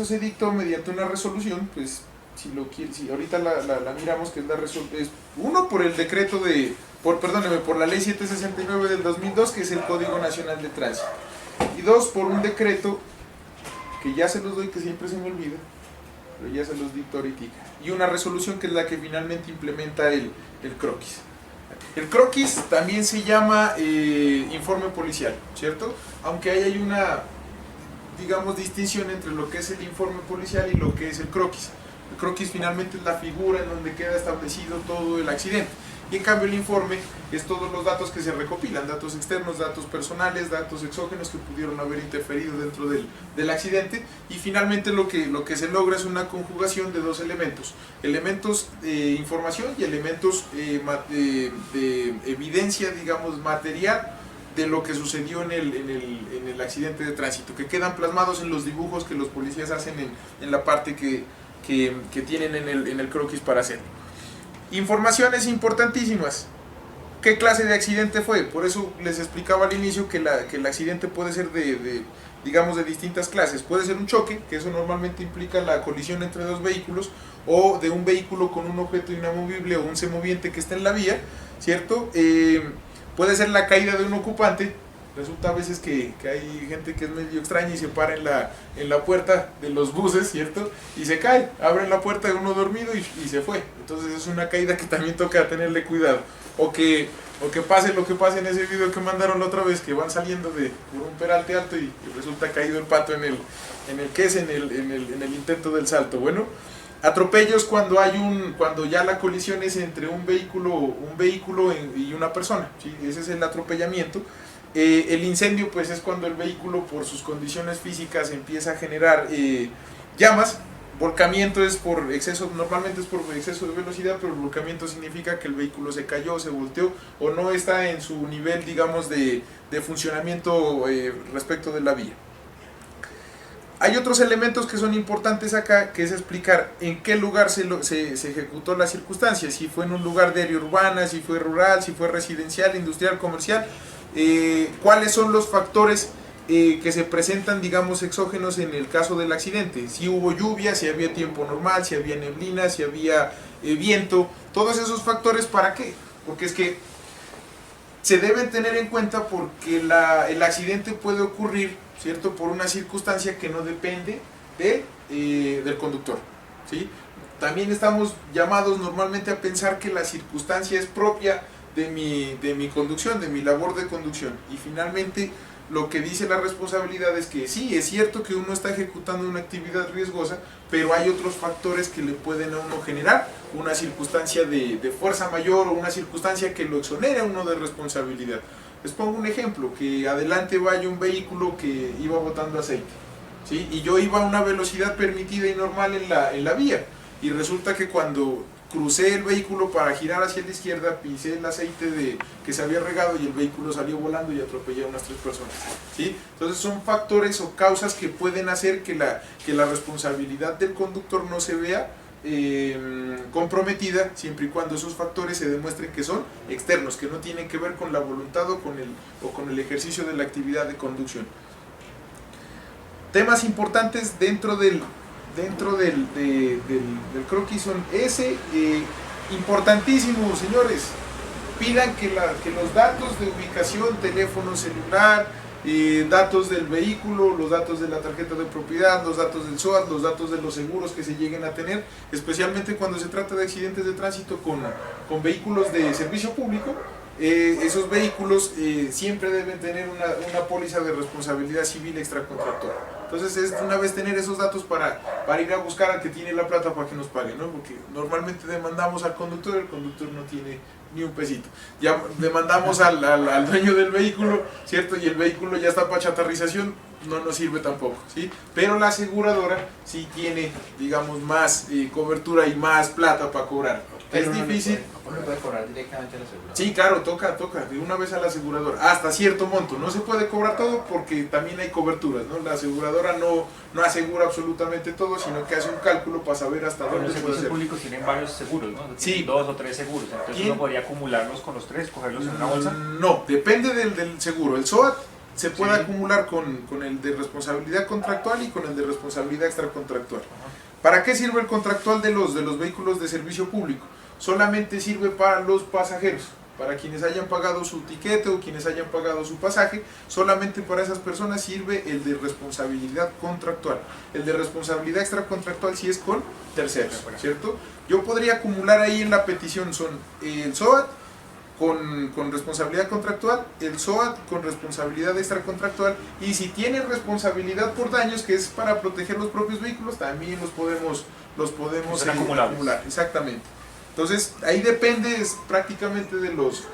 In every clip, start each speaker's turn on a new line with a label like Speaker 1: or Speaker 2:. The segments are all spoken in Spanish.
Speaker 1: se dictó mediante una resolución, pues si ahorita la miramos, que es la resolución, uno por el decreto perdóneme, por la ley 769 del 2002, que es el Código Nacional de Tránsito, y dos, por un decreto que ya se los doy, que siempre se me olvida, pero ya se los dicto ahorita, y una resolución que es la que finalmente implementa el croquis. El croquis también se llama informe policial, ¿cierto? Aunque ahí hay una, digamos, distinción entre lo que es el informe policial y lo que es el croquis. El croquis finalmente es la figura en donde queda establecido todo el accidente. Y en cambio el informe es todos los datos que se recopilan, datos externos, datos personales, datos exógenos que pudieron haber interferido dentro del accidente, y finalmente lo que se logra es una conjugación de dos elementos, elementos de información y elementos de evidencia, digamos, material de lo que sucedió en el accidente de tránsito, que quedan plasmados en los dibujos que los policías hacen en la parte que tienen en el croquis para hacerlo. Informaciones importantísimas. ¿Qué clase de accidente fue? Por eso les explicaba al inicio que el accidente puede ser digamos, de distintas clases. Puede ser un choque, que eso normalmente implica la colisión entre dos vehículos, o de un vehículo con un objeto inamovible o un semoviente que está en la vía, ¿cierto? Puede ser la caída de un ocupante. Resulta a veces que hay gente que es medio extraña y se para en la puerta de los buses, ¿cierto? Y se cae, abren la puerta de uno dormido y se fue. Entonces es una caída que también toca tenerle cuidado. O que pase lo que pase en ese video que mandaron la otra vez, que van saliendo por un peralte alto y resulta caído el pato en el intento del salto. Bueno, atropellos cuando ya la colisión es entre un vehículo y una persona, ¿sí? Ese es el atropellamiento. El incendio, pues, es cuando el vehículo por sus condiciones físicas empieza a generar llamas. Volcamiento es normalmente es por exceso de velocidad, pero el volcamiento significa que el vehículo se cayó, se volteó o no está en su nivel, digamos, de funcionamiento respecto de la vía. Hay otros elementos que son importantes acá, que es explicar en qué lugar se ejecutó la circunstancia, si fue en un lugar de área urbana, si fue rural, si fue residencial, industrial, comercial, cuáles son los factores que se presentan, digamos, exógenos en el caso del accidente, si hubo lluvia, si había tiempo normal, si había neblina, si había viento, todos esos factores. ¿Para qué? Porque es que se deben tener en cuenta porque el accidente puede ocurrir, ¿cierto?, por una circunstancia que no depende del conductor, ¿sí? También estamos llamados normalmente a pensar que la circunstancia es propia de mi conducción, de mi labor de conducción, y finalmente lo que dice la responsabilidad es que sí, es cierto que uno está ejecutando una actividad riesgosa, pero hay otros factores que le pueden a uno generar una circunstancia de fuerza mayor o una circunstancia que lo exonera a uno de responsabilidad. Les pongo un ejemplo, que adelante vaya un vehículo que iba botando aceite, ¿sí? Y yo iba a una velocidad permitida y normal en la vía, y resulta que cuando crucé el vehículo para girar hacia la izquierda, pisé el aceite que se había regado y el vehículo salió volando y atropellé a unas 3 personas, ¿sí? Entonces son factores o causas que pueden hacer que la responsabilidad del conductor no se vea comprometida, siempre y cuando esos factores se demuestren que son externos, que no tienen que ver con la voluntad o con el ejercicio de la actividad de conducción. Temas importantes dentro del croquis son importantísimo, señores. Pidan que los datos de ubicación, teléfono celular, datos del vehículo, los datos de la tarjeta de propiedad, los datos del SOAT, los datos de los seguros que se lleguen a tener, especialmente cuando se trata de accidentes de tránsito con vehículos de servicio público. Esos vehículos siempre deben tener una póliza de responsabilidad civil extracontractual. Entonces es una vez tener esos datos para ir a buscar al que tiene la plata para que nos pague, ¿no? Porque normalmente demandamos al conductor, el conductor no tiene ni un pesito. Ya demandamos al dueño del vehículo, ¿cierto? Y el vehículo ya está para chatarrización, no nos sirve tampoco, ¿sí? Pero la aseguradora sí tiene, digamos, más cobertura y más plata para cobrar.
Speaker 2: Pero
Speaker 1: es difícil.
Speaker 2: No puede cobrar directamente a la aseguradora.
Speaker 1: Sí, claro, toca de una vez a la aseguradora, hasta cierto monto. No se puede cobrar todo porque también hay coberturas, ¿no? La aseguradora no asegura absolutamente todo, sino que hace un cálculo para saber hasta dónde
Speaker 3: Los
Speaker 1: puede
Speaker 3: servicios
Speaker 1: ser.
Speaker 3: públicos tienen varios seguros, ¿no?
Speaker 1: Sí.
Speaker 3: Tienen 2 o 3 seguros, entonces
Speaker 1: ¿Quién?
Speaker 3: uno podría acumularlos con los 3, cogerlos en una bolsa.
Speaker 1: No, depende del seguro. El SOAT se puede
Speaker 3: Sí.
Speaker 1: acumular con el de responsabilidad contractual y con el de responsabilidad extracontractual. ¿Para qué sirve el contractual de los vehículos de servicio público? Solamente sirve para los pasajeros, para quienes hayan pagado su tiquete o quienes hayan pagado su pasaje. Solamente para esas personas sirve el de responsabilidad contractual. El de responsabilidad extracontractual sí es con terceros, ¿cierto? Yo podría acumular ahí en la petición, son el SOAT con responsabilidad contractual, el SOAT con responsabilidad extracontractual, y si tienen responsabilidad por daños, que es para proteger los propios vehículos, también los podemos
Speaker 3: Son acumulables.
Speaker 1: acumular, exactamente. Entonces ahí depende prácticamente de los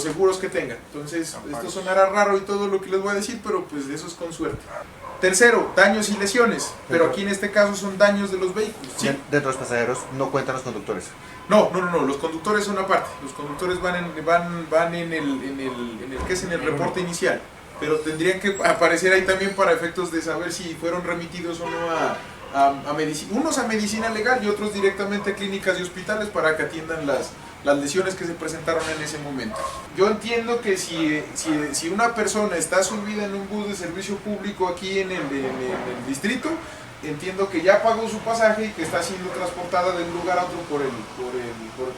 Speaker 1: seguros que tengan. Entonces esto sonará raro y todo lo que les voy a decir, pero pues eso es con suerte. Tercero, daños y lesiones, pero aquí en este caso son daños de los vehículos. ¿Sí?
Speaker 4: Dentro de los pasajeros no cuentan los conductores.
Speaker 1: No, los conductores son aparte. Los conductores van en el reporte inicial, pero tendrían que aparecer ahí también para efectos de saber si fueron remitidos o no a medicina, unos a medicina legal y otros directamente a clínicas y hospitales para que atiendan las lesiones que se presentaron en ese momento. Yo entiendo que si una persona está subida en un bus de servicio público aquí en el distrito, entiendo que ya pagó su pasaje y que está siendo transportada de un lugar a otro por el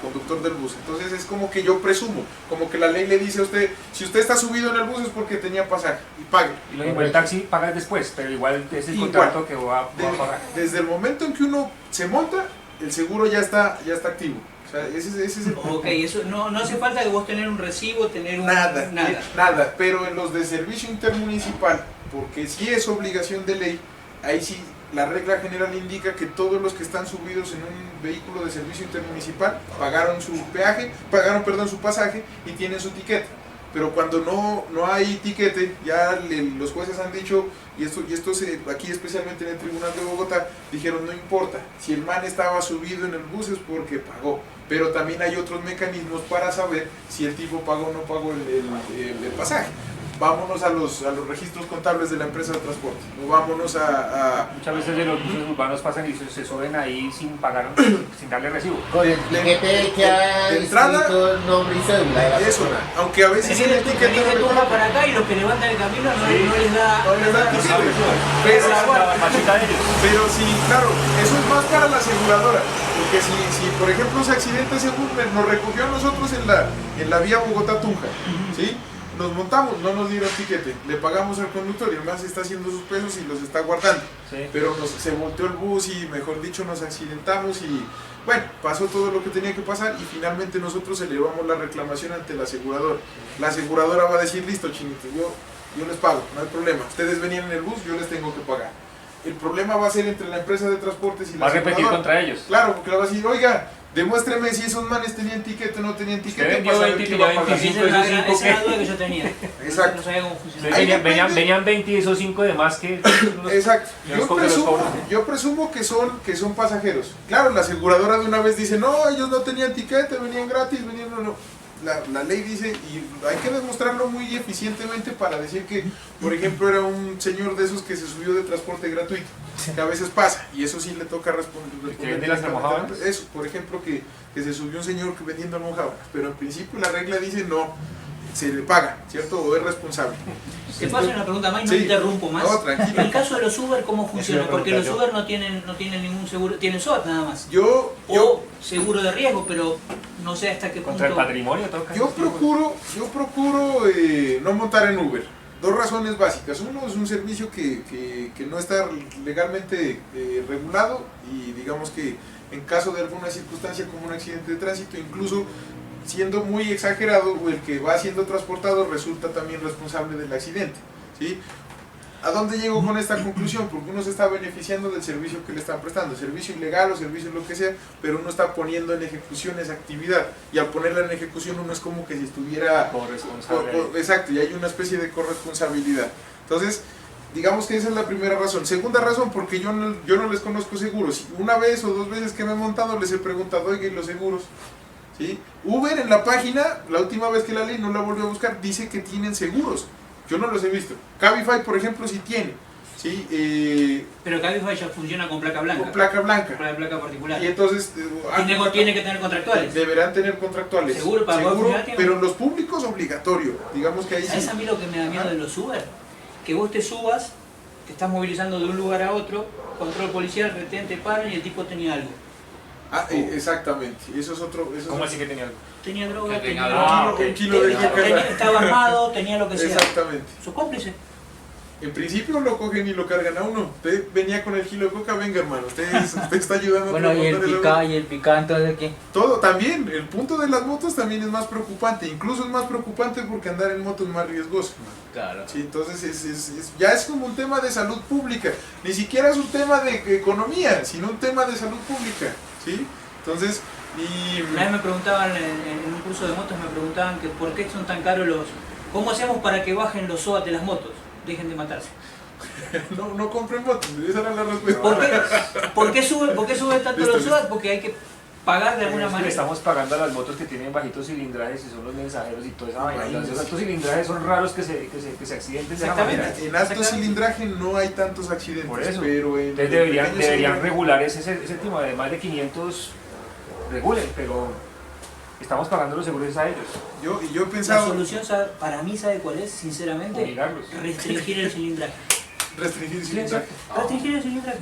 Speaker 1: conductor del bus. Entonces es como que yo presumo, como que la ley le dice a usted, si usted está subido en el bus es porque tenía pasaje y pague.
Speaker 3: Y lo mismo, el taxi paga después, pero igual es el
Speaker 1: Igual.
Speaker 3: contrato que va a pagar.
Speaker 1: Desde el momento en que uno se monta, el seguro ya está activo. O sea, ese es el
Speaker 5: Ok, eso no hace falta que vos tener un recibo, tener un...
Speaker 1: nada, pero en los de servicio intermunicipal, porque sí es obligación de ley, ahí sí la regla general indica que todos los que están subidos en un vehículo de servicio intermunicipal pagaron su su pasaje y tienen su tiquete. Pero cuando no hay tiquete, ya los jueces han dicho, y esto aquí especialmente en el Tribunal de Bogotá, dijeron no importa, si el man estaba subido en el bus es porque pagó. Pero también hay otros mecanismos para saber si el tipo pagó o no pagó el pasaje. Vámonos a los registros contables de la empresa de transporte, o vámonos
Speaker 3: Muchas veces de los buses urbanos pasan y se suben ahí sin pagar, sin darle recibo.
Speaker 4: Con el tiquete que ha
Speaker 1: de entrada,
Speaker 4: escrito el nombre y cédula de la
Speaker 1: eso,
Speaker 4: persona.
Speaker 1: aunque a veces en el tiquete
Speaker 5: Venís de turno para acá y los que levantan el camino no les da...
Speaker 1: no les da tiquete.
Speaker 3: Pero la machita de ellos.
Speaker 1: Pero sí, claro, eso es más para la aseguradora, porque si por ejemplo se accidenta ese bus, nos recogió a nosotros en la vía Bogotá-Tunja, ¿sí? Nos montamos, no nos dieron tiquete, le pagamos al conductor y además está haciendo sus pesos y los está guardando.
Speaker 3: Sí.
Speaker 1: Pero se volteó el bus y mejor dicho nos accidentamos y bueno, pasó todo lo que tenía que pasar y finalmente nosotros elevamos la reclamación ante la aseguradora. La aseguradora va a decir, listo chinitos, yo les pago, no hay problema, ustedes venían en el bus, yo les tengo que pagar. El problema va a ser entre la empresa de transportes y la
Speaker 3: Va a repetir
Speaker 1: aseguradora.
Speaker 3: contra ellos.
Speaker 1: Claro, porque le va a decir, oiga, demuéstreme si esos manes tenían tiquete o no tenían tiquete
Speaker 3: vendió
Speaker 1: para saber
Speaker 3: 20
Speaker 1: quién va a
Speaker 3: tenía
Speaker 1: pagar.
Speaker 3: 25.
Speaker 5: Esa
Speaker 3: Esos
Speaker 5: era
Speaker 3: cinco
Speaker 5: la
Speaker 3: que-
Speaker 5: duda que yo tenía.
Speaker 1: Exacto.
Speaker 5: No sabía cómo funcionaba.
Speaker 1: Ahí depende.
Speaker 3: Venían 20 y esos 5 de más que...
Speaker 1: Exacto.
Speaker 3: los cobros.
Speaker 1: Yo presumo que son pasajeros. Claro, la aseguradora de una vez dice, no, ellos no tenían tiquete, venían gratis, venían no. La ley dice, y hay que demostrarlo muy eficientemente para decir que, por ejemplo, era un señor de esos que se subió de transporte gratuito, que a veces pasa, y eso sí le toca responder.
Speaker 3: ¿Que vende las almojábanas?
Speaker 1: Eso, por ejemplo, que se subió un señor vendiendo almojábanas, pero en principio la regla dice no, se le paga, ¿cierto? O es responsable.
Speaker 5: Te paso una pregunta más y no
Speaker 1: Sí.
Speaker 5: te interrumpo más.
Speaker 1: No, tranquilo.
Speaker 5: En el caso de los Uber, ¿cómo funciona?
Speaker 4: iba a
Speaker 5: Porque los
Speaker 4: preguntar
Speaker 5: Uber no tienen ningún seguro, tienen SOAT nada más.
Speaker 1: Yo
Speaker 5: O seguro de riesgo, pero no sé hasta qué punto...
Speaker 3: Contra el patrimonio, toca.
Speaker 1: Yo procuro no montar en Uber. Dos razones básicas. Uno es un servicio que no está legalmente regulado y digamos que en caso de alguna circunstancia como un accidente de tránsito, incluso siendo muy exagerado, el que va siendo transportado resulta también responsable del accidente, ¿sí? ¿A dónde llego con esta conclusión? Porque uno se está beneficiando del servicio que le están prestando, servicio ilegal o servicio lo que sea, pero uno está poniendo en ejecución esa actividad y al ponerla en ejecución uno es como que si estuviera...
Speaker 3: Corresponsable.
Speaker 1: Exacto, y hay una especie de corresponsabilidad. Entonces, digamos que esa es la primera razón. Segunda razón, porque yo no les conozco seguros. Una vez o dos veces que me he montado les he preguntado, oiga, ¿y los seguros? ¿Sí? Uber en la página, la última vez que la ley no la volvió a buscar, dice que tienen seguros. Yo no los he visto. Cabify, por ejemplo, sí tiene. ¿sí?
Speaker 5: Pero Cabify ya funciona con placa blanca.
Speaker 1: Con placa blanca.
Speaker 5: Placa particular.
Speaker 1: Y entonces
Speaker 5: Tiene que tener contractuales.
Speaker 1: deberán tener contractuales.
Speaker 5: Seguro, para poder funcionar tiene-
Speaker 1: pero los públicos obligatorio. Digamos que ahí
Speaker 5: ¿Sabes
Speaker 1: sí.
Speaker 5: a mí lo que me da miedo
Speaker 1: Ajá.
Speaker 5: de los Uber? Que vos te subas, te estás movilizando de un lugar a otro, control policial, retén, te paran y el tipo tenía algo.
Speaker 1: Exactamente. Eso es otro. Eso
Speaker 3: ¿Cómo
Speaker 1: es
Speaker 3: así que tenía algo?
Speaker 5: Tenía droga,
Speaker 2: Que
Speaker 5: tenía,
Speaker 2: tenga
Speaker 1: un kilo de cocaína.
Speaker 5: estaba armado, tenía lo que sea.
Speaker 1: Exactamente.
Speaker 5: Su cómplice.
Speaker 1: En principio lo cogen y lo cargan a uno. Usted venía con el kilo de coca, venga hermano, usted está ayudando
Speaker 6: Bueno,
Speaker 1: a
Speaker 6: y el
Speaker 1: montar
Speaker 6: pica, y el pica, entonces, ¿qué?
Speaker 1: Todo también, el punto de las motos también es más preocupante, incluso es más preocupante porque andar en moto es más riesgoso.
Speaker 6: Claro.
Speaker 1: Sí, entonces ya es como un tema de salud pública, ni siquiera es un tema de economía, sino un tema de salud pública, ¿sí? Entonces,
Speaker 5: Una vez me preguntaban en un curso de motos, me preguntaban que por qué son tan caros los... ¿Cómo hacemos para que bajen los SOAT de las motos? Dejen de matarse.
Speaker 1: no compren motos, esa era la respuesta.
Speaker 5: ¿Por qué sube tanto
Speaker 1: Listo,
Speaker 5: los SOAT? Porque hay que pagar de alguna
Speaker 3: Es que le
Speaker 5: manera.
Speaker 3: estamos pagando a las motos que tienen bajitos cilindrajes y son los mensajeros y toda esa vaina.
Speaker 1: Imagínese.
Speaker 3: Los altos cilindrajes son raros que se accidenten de esa
Speaker 5: Exactamente.
Speaker 3: manera.
Speaker 1: En alto
Speaker 5: Exactamente.
Speaker 1: cilindraje no hay tantos accidentes,
Speaker 3: Por eso.
Speaker 1: pero en
Speaker 3: Entonces
Speaker 1: pequeños
Speaker 3: deberían
Speaker 1: cilindrajes-
Speaker 3: regular ese tema de más de 500, regulen, pero estamos pagando los seguros a ellos.
Speaker 1: Yo he
Speaker 5: La
Speaker 1: pensado
Speaker 5: solución para mí, ¿sabe cuál es? Sinceramente,
Speaker 3: Obligarlos.
Speaker 5: restringir el cilindraje.
Speaker 1: restringir
Speaker 5: Sí,
Speaker 1: cilindraje.
Speaker 5: Restringir el cilindraje.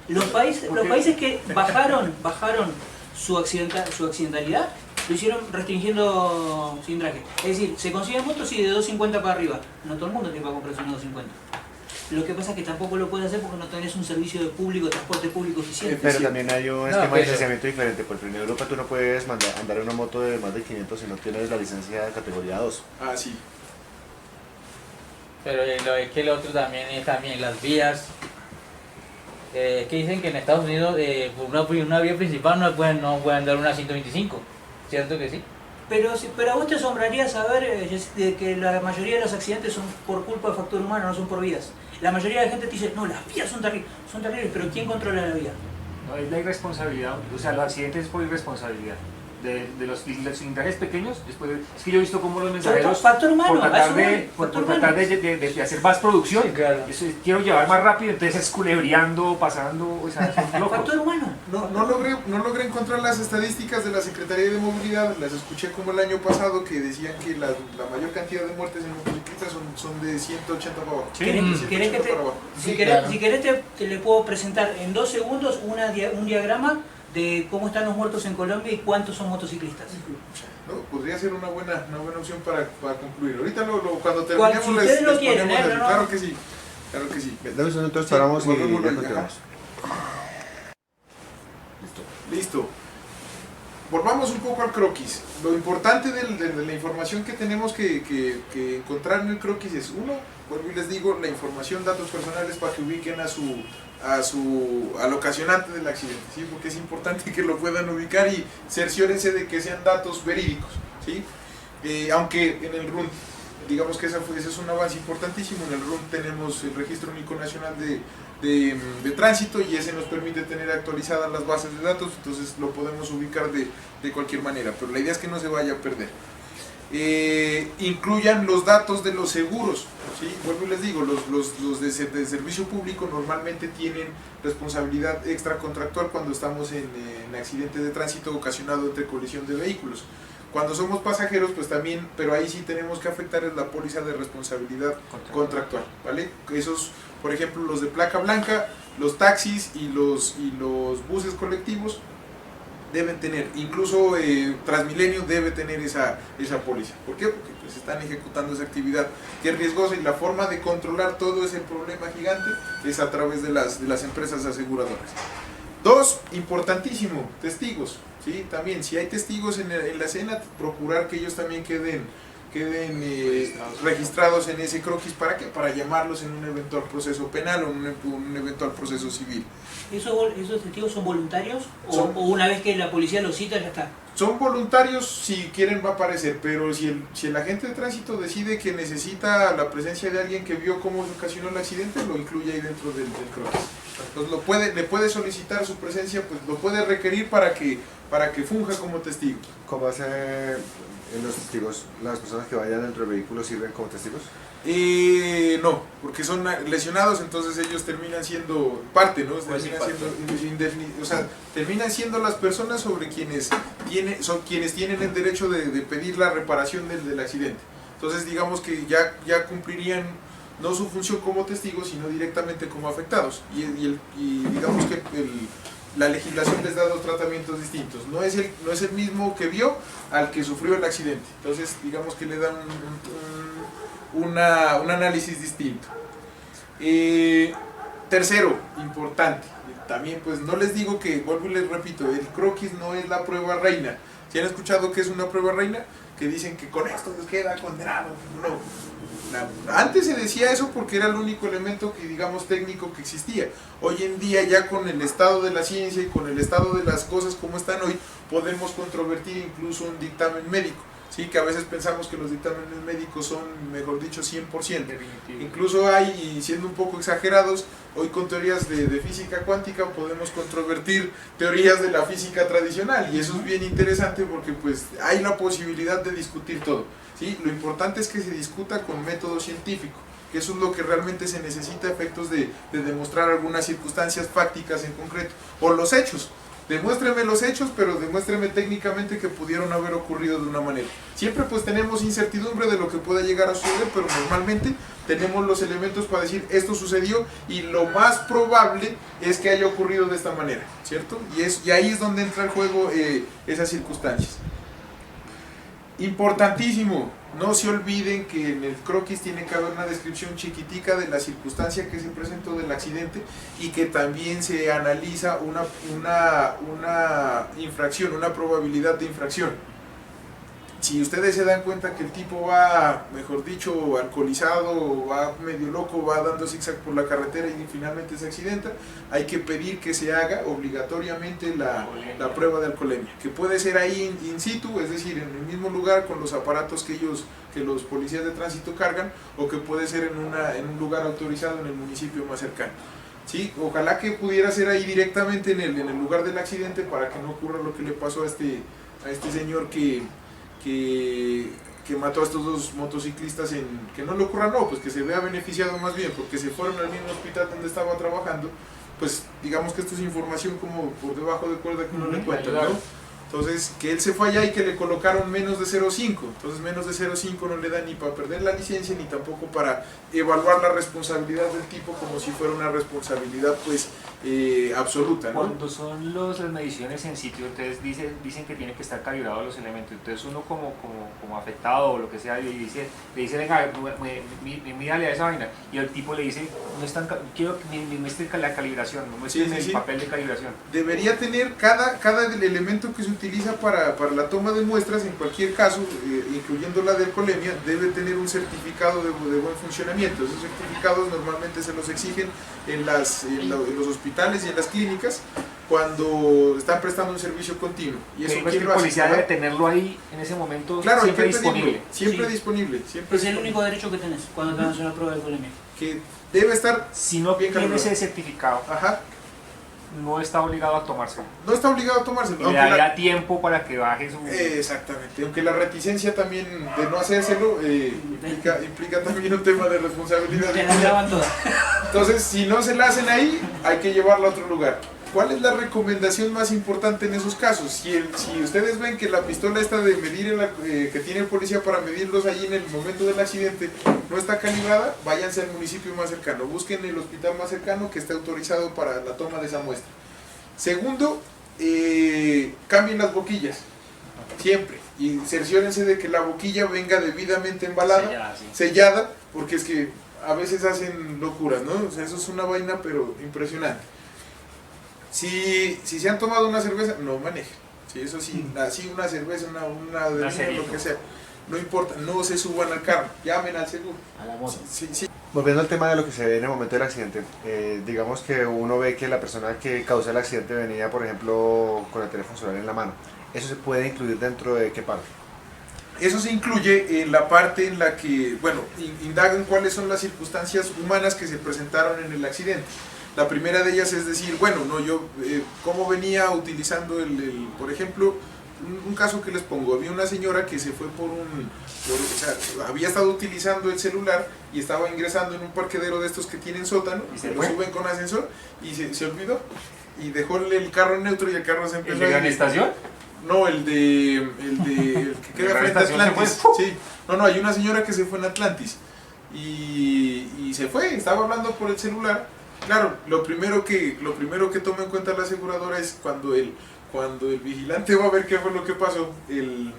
Speaker 5: Los países que bajaron su accidentalidad lo hicieron restringiendo cilindraje. Es decir, se consiguen motos y de 250 para arriba. No todo el mundo tiene para comprarse una 250. Lo que pasa es que tampoco lo puedes hacer porque no tenés un servicio de transporte público eficiente.
Speaker 4: Pero también hay un
Speaker 6: No,
Speaker 4: esquema de
Speaker 6: pero-
Speaker 4: licenciamiento diferente, porque en Europa tú no puedes andar en una moto de más de 500 si no tienes la licencia de categoría 2.
Speaker 1: Ah, sí.
Speaker 6: Pero es que el otro también es las vías. Que dicen que en Estados Unidos por una vía principal no pueden andar una 125. ¿Cierto que sí?
Speaker 5: Pero a vos te asombraría saber de que la mayoría de los accidentes son por culpa de factor humano, no son por vías. La mayoría de la gente te dice, no, las vías son terribles, pero ¿quién controla la vía?
Speaker 3: No, es la irresponsabilidad, o sea, los accidentes es por irresponsabilidad. De los cilindrajes pequeños, es que yo he visto cómo los mensajeros,
Speaker 5: factor humano,
Speaker 3: por
Speaker 5: a
Speaker 3: tratar,
Speaker 5: eso
Speaker 3: de,
Speaker 5: voy,
Speaker 3: por
Speaker 5: factor
Speaker 3: tratar
Speaker 5: humano.
Speaker 3: de hacer más producción,
Speaker 6: Sí, claro.
Speaker 3: quiero llevar más rápido, entonces es culebreando, pasando, o sea, son locos.
Speaker 5: Factor humano.
Speaker 1: No logré encontrar las estadísticas de la Secretaría de Movilidad, las escuché como el año pasado que decían que la mayor cantidad de muertes en motocicletas son de 180 para abajo.
Speaker 3: Sí.
Speaker 5: ¿Querés que te,
Speaker 1: para abajo.
Speaker 5: si
Speaker 6: Sí,
Speaker 5: querés,
Speaker 6: claro.
Speaker 5: si querés te le puedo presentar en 2 segundos un diagrama de cómo están los muertos en Colombia y cuántos son motociclistas.
Speaker 1: No, podría ser una buena opción para concluir. Ahorita cuando
Speaker 5: Si
Speaker 1: terminemos
Speaker 5: ustedes lo quieren,
Speaker 1: ponemos eso.
Speaker 5: no.
Speaker 1: Claro que sí, claro que sí.
Speaker 4: Dame un segundo, entonces
Speaker 1: Sí,
Speaker 4: paramos y
Speaker 1: volvemos
Speaker 4: ya
Speaker 1: ahí,
Speaker 4: continuamos.
Speaker 1: Listo. Volvamos un poco al croquis. Lo importante de la información que tenemos que encontrar en el croquis es, uno, vuelvo y les digo, la información, datos personales para que ubiquen al ocasionante del accidente, ¿sí? Porque es importante que lo puedan ubicar y cerciórense de que sean datos verídicos, ¿sí? Aunque en el RUN, digamos que ese es un avance importantísimo, en el RUN tenemos el Registro Único Nacional de tránsito y ese nos permite tener actualizadas las bases de datos, entonces lo podemos ubicar de cualquier manera, pero la idea es que no se vaya a perder. Incluyan los datos de los seguros, ¿sí? Vuelvo y les digo, los de servicio público normalmente tienen responsabilidad extracontractual cuando estamos en accidente de tránsito ocasionado entre colisión de vehículos. Cuando somos pasajeros, pues también, pero ahí sí tenemos que afectar es la póliza de responsabilidad contractual, ¿vale? Esos, por ejemplo, los de placa blanca, los taxis y los buses colectivos deben tener, incluso Transmilenio debe tener esa póliza. ¿Por qué? Porque pues están ejecutando esa actividad que es riesgosa y la forma de controlar todo ese problema gigante es a través de las empresas aseguradoras. Dos, importantísimo, testigos, ¿sí? También, si hay testigos en la escena, procurar que ellos también queden registrados en ese croquis. ¿Para qué? Para llamarlos en un eventual proceso penal o en un eventual proceso civil.
Speaker 5: ¿Esos testigos son voluntarios
Speaker 1: Son-
Speaker 5: o una vez que la policía los cita ya está?
Speaker 1: Son voluntarios si quieren va a aparecer, pero si el agente de tránsito decide que necesita la presencia de alguien que vio cómo se ocasionó el accidente, lo incluye ahí dentro del croquis. Pues le puede solicitar su presencia, pues lo puede requerir para que funja como testigo.
Speaker 4: ¿Cómo hace en los testigos, las personas que vayan dentro del vehículo sirven como testigos?
Speaker 1: No, porque son lesionados, entonces ellos terminan siendo parte, ¿no?
Speaker 2: Pues
Speaker 1: O sea, terminan siendo las personas sobre quienes tienen el derecho de pedir la reparación del accidente. Entonces digamos que ya cumplirían no su función como testigos, sino directamente como afectados. Y digamos que la legislación les da dos tratamientos distintos. No es el mismo que vio al que sufrió el accidente. Entonces digamos que le dan un análisis distinto. Tercero, importante, también pues no les digo que, vuelvo y les repito, el croquis no es la prueba reina. ¿Si han escuchado qué es una prueba reina? Que dicen que con esto les queda condenado. No. Antes se decía eso porque era el único elemento que, digamos, técnico que existía. Hoy en día, ya con el estado de la ciencia y con el estado de las cosas como están hoy, podemos controvertir incluso un dictamen médico. Sí, que a veces pensamos que los dictámenes médicos son, mejor dicho, 100%.
Speaker 3: Definitivo.
Speaker 1: Incluso hay, y siendo un poco exagerados, hoy con teorías de física cuántica podemos controvertir teorías de la física tradicional, y eso es bien interesante porque pues hay la posibilidad de discutir todo. ¿Sí? Lo importante es que se discuta con método científico, que eso es lo que realmente se necesita a efectos de demostrar algunas circunstancias fácticas en concreto, o los hechos. Demuéstreme los hechos, pero demuéstreme técnicamente que pudieron haber ocurrido de una manera. Siempre pues tenemos incertidumbre de lo que pueda llegar a suceder, pero normalmente tenemos los elementos para decir esto sucedió y lo más probable es que haya ocurrido de esta manera, ¿cierto? Y ahí es donde entra en juego esas circunstancias. Importantísimo, no se olviden que en el croquis tiene que haber una descripción chiquitica de la circunstancia que se presentó del accidente y que también se analiza una infracción, una probabilidad de infracción. Si ustedes se dan cuenta que el tipo va, mejor dicho, alcoholizado, va medio loco, va dando zigzag por la carretera y finalmente se accidenta, hay que pedir que se haga obligatoriamente la prueba de alcoholemia, que puede ser ahí in situ, es decir, en el mismo lugar con los aparatos que los policías de tránsito cargan, o que puede ser en un lugar autorizado en el municipio más cercano. ¿Sí? Ojalá que pudiera ser ahí directamente en el lugar del accidente para que no ocurra lo que le pasó a este señor que mató a estos dos motociclistas, que no le ocurra, no, pues que se vea beneficiado más bien, porque se fueron al mismo hospital donde estaba trabajando. Pues digamos que esto es información como por debajo de cuerda que uno le cuenta, ¿no? Entonces, que él se fue allá y que le colocaron menos de 0,5, entonces menos de 0,5 no le da ni para perder la licencia ni tampoco para evaluar la responsabilidad del tipo como si fuera una responsabilidad pues absoluta, ¿no?
Speaker 3: Cuando son las mediciones en sitio, entonces dicen que tienen que estar calibrados los elementos, entonces uno como afectado o lo que sea le dice venga, mírale a esa vaina, y el tipo le dice, no están, quiero que me muestre la calibración, no muestre el papel de calibración.
Speaker 1: Debería tener cada elemento que se utiliza para la toma de muestras, en cualquier caso, incluyendo la de alcoholemia, debe tener un certificado de buen funcionamiento. Esos certificados normalmente se los exigen en los hospitales y en las clínicas cuando están prestando un servicio continuo. Y eso
Speaker 3: el policía debe tenerlo ahí en ese momento,
Speaker 1: claro,
Speaker 3: siempre disponible.
Speaker 1: Siempre
Speaker 5: Sí.
Speaker 1: disponible. Siempre
Speaker 5: Es el
Speaker 1: disponible.
Speaker 5: único derecho que tenés cuando te van a hacer una prueba de alcoholemia.
Speaker 1: Que debe estar
Speaker 3: Si no
Speaker 1: bien
Speaker 3: tiene
Speaker 1: calibrado.
Speaker 3: ese certificado,
Speaker 1: Ajá.
Speaker 3: no está obligado a tomárselo.
Speaker 1: No está obligado a tomárselo.
Speaker 3: Y
Speaker 1: aunque
Speaker 3: le
Speaker 1: la-
Speaker 3: daría tiempo para que baje su...
Speaker 1: Exactamente, aunque la reticencia también de no hacérselo implica también un tema de responsabilidad.
Speaker 5: Te la graban todas.
Speaker 1: Entonces, si no se la hacen ahí, hay que llevarla a otro lugar. ¿Cuál es la recomendación más importante en esos casos? Si ustedes ven que la pistola esta de medir que tiene el policía para medirlos allí en el momento del accidente no está calibrada, váyanse al municipio más cercano, busquen el hospital más cercano que esté autorizado para la toma de esa muestra. Segundo, cambien las boquillas, siempre, y cerciórense de que la boquilla venga debidamente embalada, sellada, porque es que a veces hacen locuras, ¿no? O sea, eso es una vaina pero impresionante. Si se han tomado una cerveza, no manejen. Sí, eso sí, así una cerveza, una de vino, lo que sea, no importa, no se suban al carro, llamen al seguro.
Speaker 6: A la moto.
Speaker 1: Sí.
Speaker 4: Volviendo al tema de lo que se ve en el momento del accidente, digamos que uno ve que la persona que causó el accidente venía, por ejemplo, con el teléfono celular en la mano. ¿Eso se puede incluir dentro de qué parte?
Speaker 1: Eso se incluye en la parte en la que, bueno, indagan cuáles son las circunstancias humanas que se presentaron en el accidente. La primera de ellas es decir, bueno, no, yo, ¿cómo venía utilizando por ejemplo, un caso que les pongo? Había una señora que se fue o sea, había estado utilizando el celular y estaba ingresando en un parquedero de estos que tienen sótano,
Speaker 3: ¿Y
Speaker 1: y
Speaker 3: se
Speaker 1: se lo
Speaker 3: fue?
Speaker 1: suben con ascensor, y se olvidó, y dejó el carro en neutro y el carro se empezó
Speaker 3: ¿El de Gran Estación?
Speaker 1: No, el que queda
Speaker 3: Gran
Speaker 1: frente a
Speaker 3: Estación se
Speaker 1: Atlantis. Sí. No, hay una señora que se fue en Atlantis y se fue, estaba hablando por el celular. Claro, lo primero que toma en cuenta la aseguradora es cuando el vigilante va a ver qué fue lo que pasó, el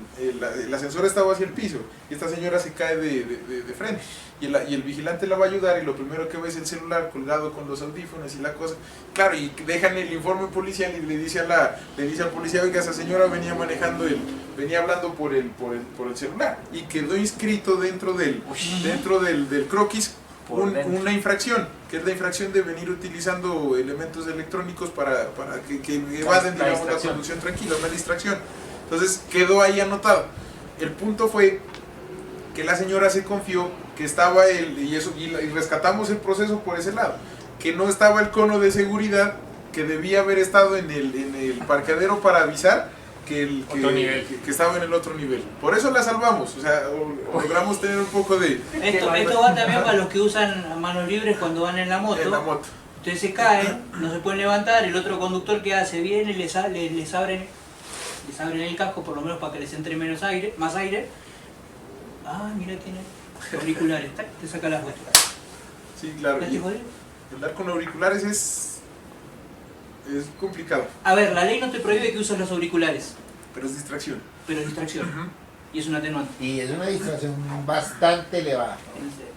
Speaker 1: ascensor estaba hacia el piso y esta señora se cae de frente y el vigilante la va a ayudar, y lo primero que ve es el celular colgado con los audífonos y la cosa. Claro, y dejan el informe policial y le dice al policía, oiga, esa señora venía hablando por el celular, y quedó inscrito dentro del croquis una infracción, que es la infracción de venir utilizando elementos electrónicos para que evaden, digamos, la conducción tranquila, una distracción. Entonces quedó ahí anotado. El punto fue que la señora se confió que estaba y rescatamos el proceso por ese lado, que no estaba el cono de seguridad, que debía haber estado en el parqueadero para avisar que estaba en el otro nivel. Por eso la salvamos, o sea, logramos tener un poco de...
Speaker 5: Esto va también para los que usan manos libres cuando van en la moto. Entonces se caen, no se pueden levantar, el otro conductor que hace viene, les abren el casco, por lo menos para que les entre más aire. Ah, mira, tiene auriculares, te saca las vueltas.
Speaker 1: Sí, claro.
Speaker 5: ¿Ya te jodí?
Speaker 1: Andar con auriculares es complicado.
Speaker 5: A ver, la ley no te prohíbe que uses los auriculares,
Speaker 1: Pero es distracción.
Speaker 5: pero es distracción. Y es un atenuante.
Speaker 7: Y es una distracción bastante elevada.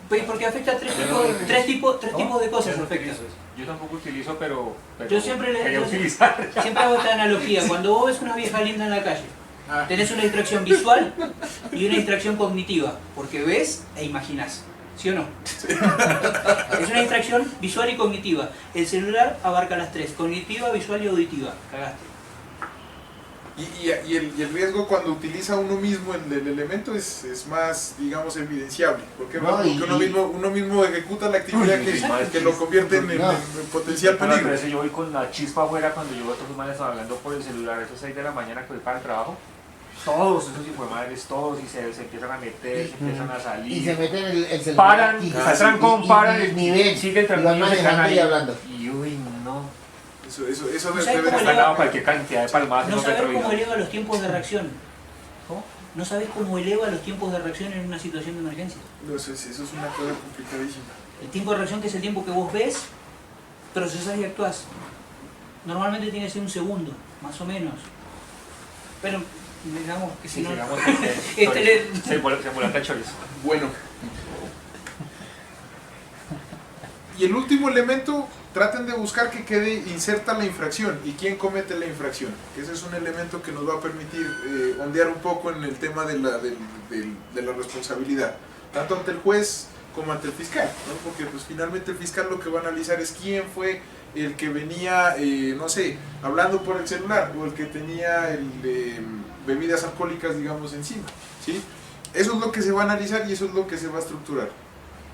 Speaker 5: Pues porque afecta a tres tipos de cosas. Afecta.
Speaker 3: Yo tampoco utilizo, pero
Speaker 5: Yo siempre
Speaker 3: quería utilizar.
Speaker 5: siempre hago esta analogía. Cuando vos ves una vieja linda en la calle, tenés una distracción visual y una distracción cognitiva, porque ves e imaginás. ¿Sí o no? Es una distracción visual y cognitiva. El celular abarca las tres: cognitiva, visual y auditiva. Cagaste.
Speaker 1: Y el riesgo cuando utiliza uno mismo el elemento es más, digamos, evidenciable. ¿Por qué?
Speaker 7: No,
Speaker 1: Porque uno mismo ejecuta la actividad que lo convierte en potencial
Speaker 3: Pero
Speaker 1: peligro.
Speaker 3: yo voy con la chispa afuera cuando yo otros manes hablando por el celular a esas 6 de la mañana que voy para el trabajo. Todos esos madres, todos, y se empiezan a meter, se empiezan a salir.
Speaker 7: Y se meten el celular.
Speaker 3: Paran,
Speaker 7: y
Speaker 3: se trancón, paran,
Speaker 7: el nivel.
Speaker 3: siguen
Speaker 7: Y van
Speaker 3: tranquilos, se
Speaker 7: manejando
Speaker 3: quedan
Speaker 7: y
Speaker 3: ahí.
Speaker 7: hablando.
Speaker 3: Y uy, no.
Speaker 1: Eso
Speaker 5: ¿Sabes
Speaker 1: debe
Speaker 5: cómo
Speaker 3: Están dando cualquier cantidad de palmadas en
Speaker 5: No
Speaker 3: los
Speaker 5: sabés cómo
Speaker 3: retrovisores.
Speaker 5: eleva los tiempos de reacción.
Speaker 3: ¿Cómo?
Speaker 5: No sabés cómo eleva los tiempos de reacción en una situación de emergencia.
Speaker 1: No, eso es una cosa complicadísima.
Speaker 5: El tiempo de reacción, que es el tiempo que vos ves, procesás y actuás. Normalmente tiene que ser un segundo, más o menos. Pero digamos que si
Speaker 3: Sí,
Speaker 5: no...
Speaker 3: llegamos
Speaker 5: Este
Speaker 3: se volanta chorizo.
Speaker 1: Bueno. Y el último elemento, traten de buscar que quede inserta la infracción y quién comete la infracción. Ese es un elemento que nos va a permitir ondear un poco en el tema de la responsabilidad, tanto ante el juez como ante el fiscal, ¿no? Porque pues finalmente el fiscal lo que va a analizar es quién fue el que venía, no sé, hablando por el celular, o el que tenía bebidas alcohólicas, digamos, encima, ¿sí? Eso es lo que se va a analizar y eso es lo que se va a estructurar.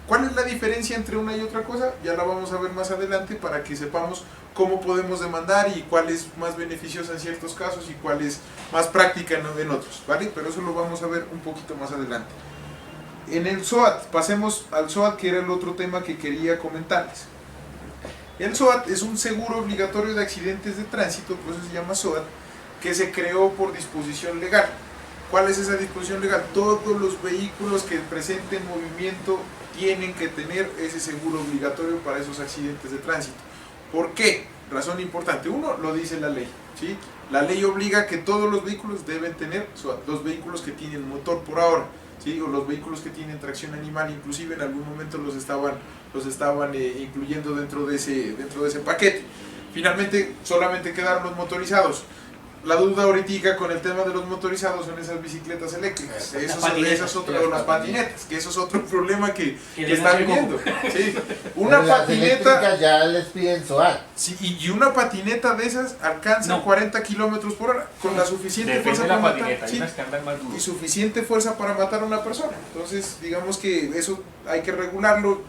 Speaker 1: ¿Cuál es la diferencia entre una y otra cosa? Ya la vamos a ver más adelante para que sepamos cómo podemos demandar y cuál es más beneficiosa en ciertos casos y cuál es más práctica en otros, ¿vale? Pero eso lo vamos a ver un poquito más adelante. En el SOAT, pasemos al SOAT, que era el otro tema que quería comentarles. El SOAT es un seguro obligatorio de accidentes de tránsito, por eso se llama SOAT, que se creó por disposición legal. ¿Cuál es esa disposición legal? Todos los vehículos que presenten movimiento tienen que tener ese seguro obligatorio para esos accidentes de tránsito. ¿Por qué? Razón importante. Uno, lo dice la ley, ¿sí? La ley obliga que todos los vehículos deben tener SOAT, los vehículos que tienen motor por ahora, ¿sí? O los vehículos que tienen tracción animal, inclusive en algún momento los estaban incluyendo dentro de ese paquete. Finalmente solamente quedaron los motorizados. La duda ahorita con el tema de los motorizados son esas bicicletas eléctricas, las patinetas, que eso es otro problema que está viniendo. Sí. Una
Speaker 7: Pero las
Speaker 1: patineta,
Speaker 7: eléctricas ya les piden SOAT.
Speaker 1: sí, y una patineta de esas alcanza 40 kilómetros por hora con la suficiente
Speaker 3: Depende
Speaker 1: fuerza
Speaker 3: de la
Speaker 1: para matar,
Speaker 3: patineta, hay
Speaker 1: sí,
Speaker 3: unas que andan más
Speaker 1: y
Speaker 3: duros.
Speaker 1: suficiente fuerza para matar a una persona. Entonces, digamos que eso hay que regularlo.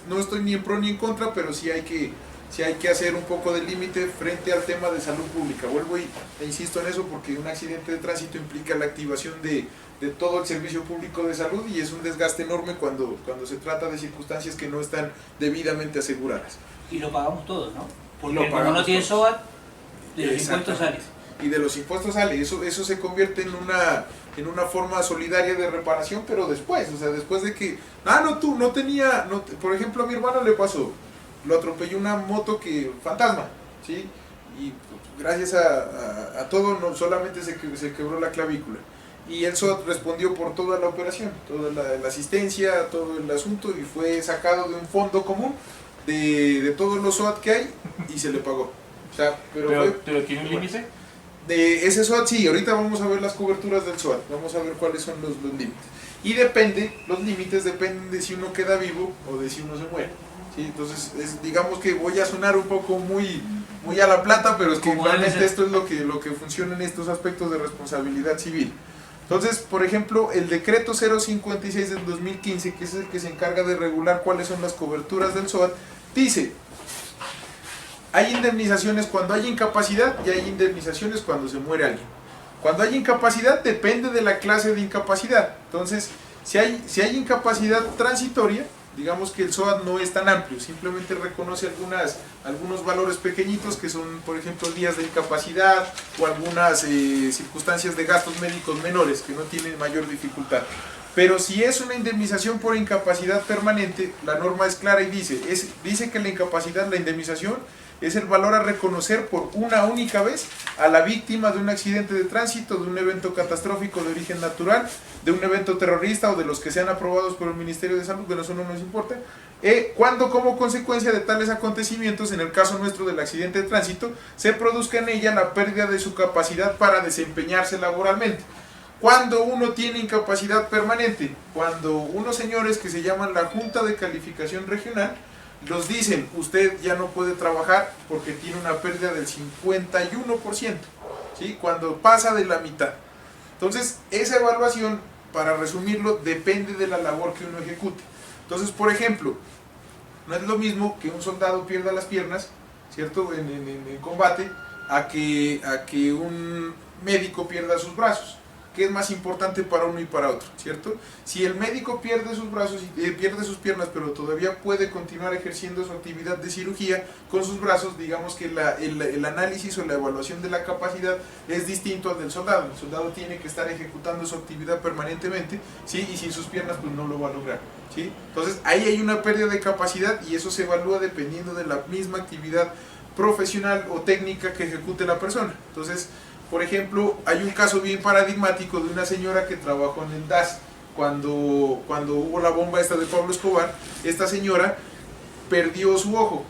Speaker 1: No estoy ni en pro ni en contra, pero sí hay que sí hay que hacer un poco de límite frente al tema de salud pública. Vuelvo e insisto en eso porque un accidente de tránsito implica la activación de todo el servicio público de salud y es un desgaste enorme cuando se trata de circunstancias que no están debidamente aseguradas.
Speaker 5: Y lo pagamos todos, ¿no? Porque
Speaker 1: Lo
Speaker 5: como
Speaker 1: pagamos
Speaker 5: no tiene
Speaker 1: todos.
Speaker 5: SOAT, de los impuestos sale.
Speaker 1: Y de los impuestos sale, eso se convierte en una forma solidaria de reparación, pero después, o sea, después de que, por ejemplo a mi hermano le pasó, lo atropelló una moto fantasma, ¿sí? Y gracias a todo, no solamente se quebró la clavícula. Y el SOAT respondió por toda la operación, toda la asistencia, todo el asunto, y fue sacado de un fondo común de todos los SOAT que hay y se le pagó. O sea,
Speaker 3: pero tiene un límite.
Speaker 1: De ese SOAT, sí, ahorita vamos a ver las coberturas del SOAT, vamos a ver cuáles son los límites. Y los límites dependen de si uno queda vivo o de si uno se muere. ¿Sí? Entonces, digamos que voy a sonar un poco muy a la plata, pero es que realmente esto es lo que funciona en estos aspectos de responsabilidad civil. Entonces, por ejemplo, el decreto 056 del 2015, que es el que se encarga de regular cuáles son las coberturas del SOAT, dice: hay indemnizaciones cuando hay incapacidad y hay indemnizaciones cuando se muere alguien. Cuando hay incapacidad depende de la clase de incapacidad. Entonces, si hay incapacidad transitoria, digamos que el SOAT no es tan amplio, simplemente reconoce algunos valores pequeñitos que son, por ejemplo, días de incapacidad o algunas circunstancias de gastos médicos menores que no tienen mayor dificultad. Pero si es una indemnización por incapacidad permanente, la norma es clara y dice que la indemnización es el valor a reconocer por una única vez a la víctima de un accidente de tránsito, de un evento catastrófico de origen natural, de un evento terrorista o de los que sean aprobados por el Ministerio de Salud, pero eso no nos importa, cuando como consecuencia de tales acontecimientos, en el caso nuestro del accidente de tránsito, se produzca en ella la pérdida de su capacidad para desempeñarse laboralmente. Cuando uno tiene incapacidad permanente, cuando unos señores que se llaman la Junta de Calificación Regional los dicen: usted ya no puede trabajar porque tiene una pérdida del 51%, ¿sí? Cuando pasa de la mitad. Entonces, esa evaluación, para resumirlo, depende de la labor que uno ejecute. Entonces, por ejemplo, no es lo mismo que un soldado pierda las piernas, ¿cierto?, en combate, a que un médico pierda sus brazos. ¿Qué es más importante para uno y para otro? ¿Cierto? Si el médico pierde sus brazos y pierde sus piernas, pero todavía puede continuar ejerciendo su actividad de cirugía con sus brazos, digamos que el análisis o la evaluación de la capacidad es distinto al del soldado. El soldado tiene que estar ejecutando su actividad permanentemente, ¿sí? Y sin sus piernas pues no lo va a lograr, ¿sí? Entonces ahí hay una pérdida de capacidad y eso se evalúa dependiendo de la misma actividad profesional o técnica que ejecute la persona. Entonces, por ejemplo, hay un caso bien paradigmático de una señora que trabajó en el DAS cuando hubo la bomba esta de Pablo Escobar. Esta señora perdió su ojo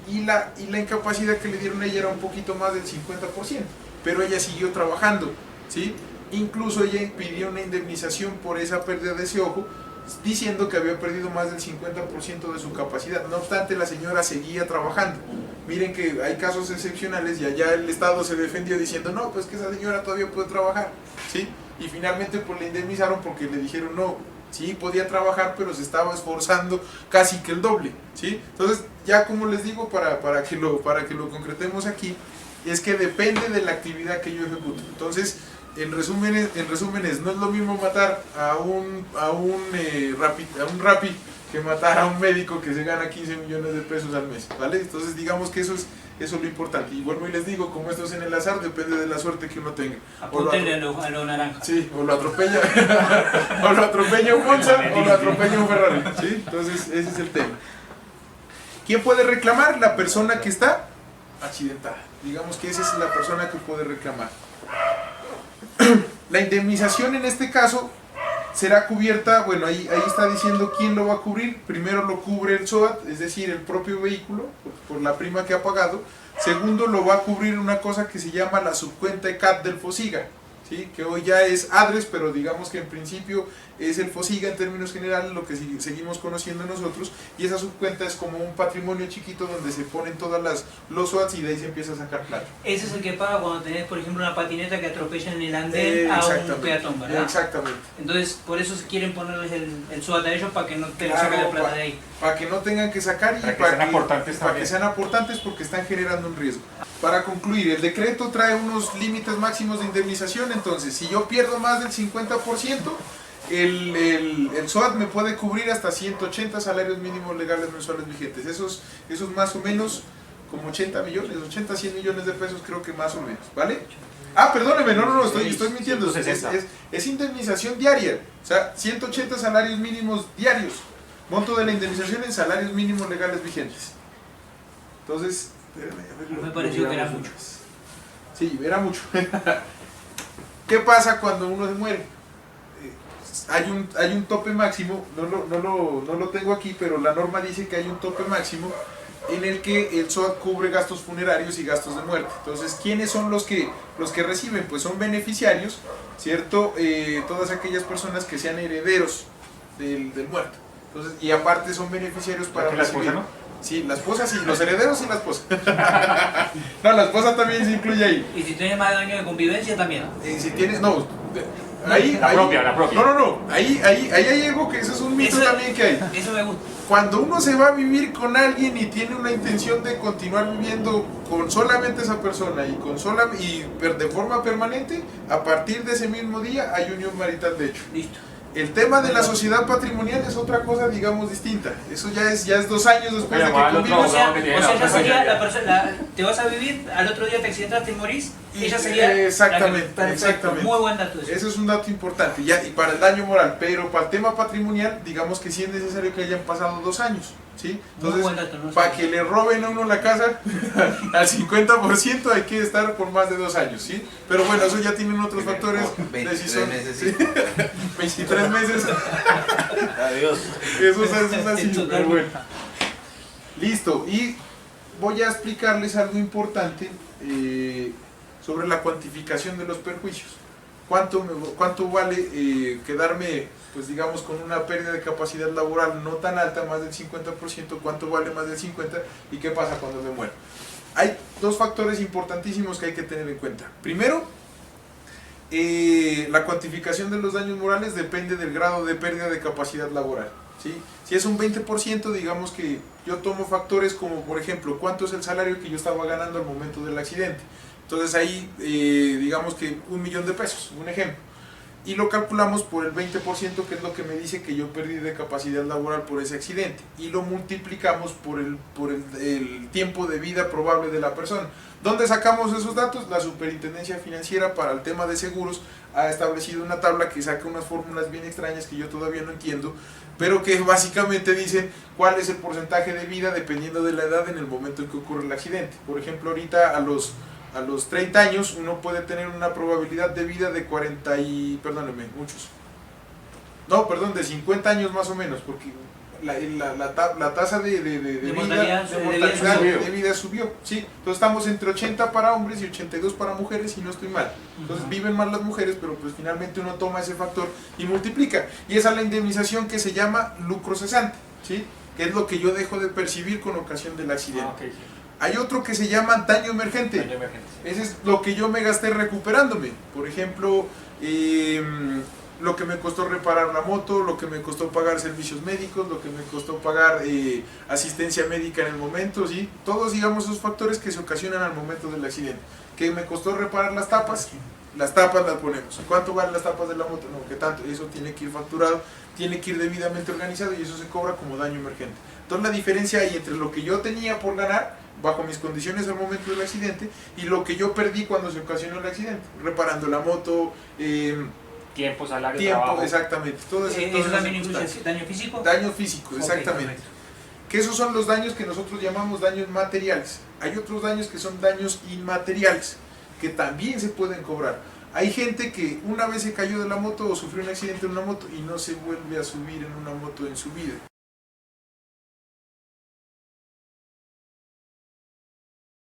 Speaker 1: y la incapacidad que le dieron a ella era un poquito más del 50%, pero ella siguió trabajando, ¿sí? Incluso ella pidió una indemnización por esa pérdida de ese ojo, diciendo que había perdido más del 50% de su capacidad. No obstante, la señora seguía trabajando. Miren que hay casos excepcionales y allá el Estado se defendió diciendo: no, pues que esa señora todavía puede trabajar, ¿sí? Y finalmente pues le indemnizaron porque le dijeron: no, sí podía trabajar, pero se estaba esforzando casi que el doble, ¿sí? Entonces, ya como les digo, para que lo concretemos aquí, es que depende de la actividad que yo ejecuto. Entonces, en resúmenes, no es lo mismo matar a un Rappi que matar a un médico que se gana 15 millones de pesos al mes, ¿vale? Entonces digamos que eso es lo importante. Y vuelvo y les digo, como esto es en el azar, depende de la suerte que uno tenga.
Speaker 5: Apúntenle a lo naranja.
Speaker 1: Sí, o lo atropella un Monza o lo atropella un Ferrari, ¿sí? Entonces ese es el tema. ¿Quién puede reclamar? La persona que está accidentada. Digamos que esa es la persona que puede reclamar. La indemnización en este caso será cubierta, bueno, ahí está diciendo quién lo va a cubrir. Primero lo cubre el SOAT, es decir, el propio vehículo, por la prima que ha pagado. Segundo, lo va a cubrir una cosa que se llama la subcuenta ECAT del FOSIGA, ¿sí? Que hoy ya es ADRES, pero digamos que en principio es el FOSIGA en términos generales, lo que seguimos conociendo nosotros, y esa subcuenta es como un patrimonio chiquito donde se ponen todas los SOATs y de ahí se empieza a sacar plata.
Speaker 5: Ese es el que paga cuando tenés, por ejemplo, una patineta que atropella en el andén a un peatón, ¿verdad?
Speaker 1: Exactamente.
Speaker 5: Entonces, por eso quieren ponerles el SOAT a ellos para que no te lo saquen la plata de ahí.
Speaker 1: Para que no tengan que sacar y
Speaker 3: para que sean aportantes
Speaker 1: para que
Speaker 3: también.
Speaker 1: sean aportantes porque están generando un riesgo. Para concluir, el decreto trae unos límites máximos de indemnización, entonces si yo pierdo más del 50%, el SOAT me puede cubrir hasta 180 salarios mínimos legales mensuales vigentes. Esos más o menos como 80 millones, 80 a 100 millones de pesos creo que más o menos, ¿vale? Ah, perdóneme, no, estoy mintiendo, es indemnización diaria, o sea, 180 salarios mínimos diarios, monto de la indemnización en salarios mínimos legales vigentes. Entonces,
Speaker 5: me pareció que era mucho.
Speaker 1: Sí, era mucho. ¿Qué pasa cuando uno se muere? Hay un tope máximo, no lo tengo aquí, pero la norma dice que hay un tope máximo en el que el SOAT cubre gastos funerarios y gastos de muerte. Entonces, ¿quiénes son los que reciben? Pues son beneficiarios, ¿cierto? Todas aquellas personas que sean herederos del muerto. Entonces, y aparte son beneficiarios para
Speaker 3: la esposa, ¿no?
Speaker 1: Sí, la esposa sí, los herederos y la esposa. No, la esposa también se incluye ahí.
Speaker 5: Y si tienes más de años de convivencia también.
Speaker 1: Si tienes, no, ahí,
Speaker 3: la propia.
Speaker 1: No, ahí hay algo que eso es un mito también que hay.
Speaker 5: Eso me gusta.
Speaker 1: Cuando uno se va a vivir con alguien y tiene una intención de continuar viviendo con solamente esa persona y de forma permanente, a partir de ese mismo día hay unión marital de hecho.
Speaker 5: Listo.
Speaker 1: El tema de la sociedad patrimonial es otra cosa, digamos, distinta. Eso ya es 2 años después de que convives.
Speaker 5: O sea, ya sería la persona, te vas a vivir, al otro día te accidentaste y morís, y ella sería...
Speaker 1: Exactamente,
Speaker 5: Perfecto,
Speaker 1: exactamente.
Speaker 5: muy buen dato eso.
Speaker 1: Eso es un dato importante, y para el daño moral, pero para el tema patrimonial, digamos que sí es necesario que hayan pasado 2 años, ¿sí? Entonces,
Speaker 5: muy buen dato, ¿no?
Speaker 1: para que le roben a uno la casa, al 50% hay que estar por más de 2 años, ¿sí? Pero bueno, eso ya tienen otros factores.
Speaker 2: 23 meses, sí.
Speaker 1: 23 meses.
Speaker 2: Adiós.
Speaker 1: Eso es así, pero bueno. Listo, y voy a explicarles algo importante sobre la cuantificación de los perjuicios. ¿Cuánto vale quedarme, pues digamos, con una pérdida de capacidad laboral no tan alta, más del 50%? ¿Cuánto vale más del 50%? ¿Y qué pasa cuando me muero? Hay 2 factores importantísimos que hay que tener en cuenta. Primero, la cuantificación de los daños morales depende del grado de pérdida de capacidad laboral, ¿sí? Si es un 20%, digamos que yo tomo factores como, por ejemplo, cuánto es el salario que yo estaba ganando al momento del accidente. Entonces ahí, digamos que 1 millón de pesos, un ejemplo. Y lo calculamos por el 20%, que es lo que me dice que yo perdí de capacidad laboral por ese accidente. Y lo multiplicamos por el tiempo de vida probable de la persona. ¿Dónde sacamos esos datos? La Superintendencia Financiera para el tema de seguros ha establecido una tabla que saca unas fórmulas bien extrañas que yo todavía no entiendo, pero que básicamente dicen cuál es el porcentaje de vida dependiendo de la edad en el momento en que ocurre el accidente. Por ejemplo, ahorita a los 30 años uno puede tener una probabilidad de vida de 50 años más o menos, porque la tasa de vida subió, ¿sí? Entonces estamos entre 80 para hombres y 82 para mujeres, si no estoy mal. Entonces viven más las mujeres, pero pues finalmente uno toma ese factor y multiplica. Y esa es la indemnización que se llama lucro cesante, ¿sí? Que es lo que yo dejo de percibir con ocasión del accidente.
Speaker 3: Okay.
Speaker 1: Hay otro que se llama daño emergente.
Speaker 3: Daño emergente.
Speaker 1: Ese es lo que yo me gasté recuperándome. Por ejemplo, lo que me costó reparar la moto, lo que me costó pagar servicios médicos, lo que me costó pagar asistencia médica en el momento, ¿sí? Todos, digamos, esos factores que se ocasionan al momento del accidente. Que me costó reparar las tapas las ponemos. ¿Cuánto valen las tapas de la moto? No, que tanto. Eso tiene que ir facturado, tiene que ir debidamente organizado y eso se cobra como daño emergente. Entonces la diferencia hay entre lo que yo tenía por ganar bajo mis condiciones al momento del accidente y lo que yo perdí cuando se ocasionó el accidente, reparando la moto,
Speaker 3: tiempo, salario, trabajo.
Speaker 1: Exactamente. Todo eso,
Speaker 5: ¿Eso también incluye daño físico?
Speaker 1: Daño físico, exactamente.
Speaker 5: Okay,
Speaker 1: que esos son los daños que nosotros llamamos daños materiales. Hay otros daños que son daños inmateriales, que también se pueden cobrar. Hay gente que una vez se cayó de la moto o sufrió un accidente en una moto y no se vuelve a subir en una moto en su vida.